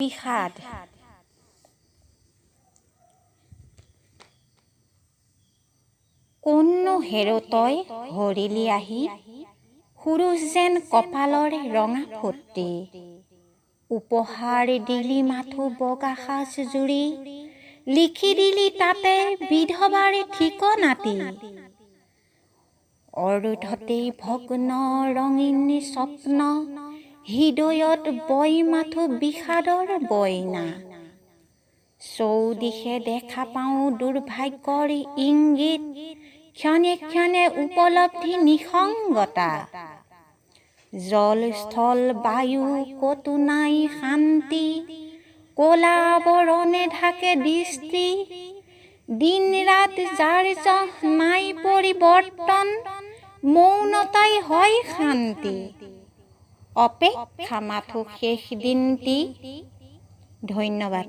বিষাদ কোননো হেৰতই হৰিলি আহি সুৰুষ যেন কপালৰ ৰঙা ফটি উপহাৰ দিলি মাথো বগা সাজ জুৰি লিখি দিলি তাতে বিধৱাৰ ঠিকনাটি অৰুধতেই ভগ্ন ৰঙীন স্বপ্ন হৃদয়ত বই মাথো বিষাদৰ বইনা চৌদিশে দেখা পাওঁ দুৰ্ভাগ্যৰ ইংগিত ক্ষণে ক্ষণে উপলব্ধি নিসংগতা জল স্থল বায়ু কতো নাই শান্তি ক'লা আৱৰণে ঢাকে দৃষ্টি দিন ৰাত যাৰ যহ নাই পৰিৱৰ্তন মৌনতাই হয় শান্তি অপেক্ষা মাথো শেষ দিনটি ধন্যবাদ।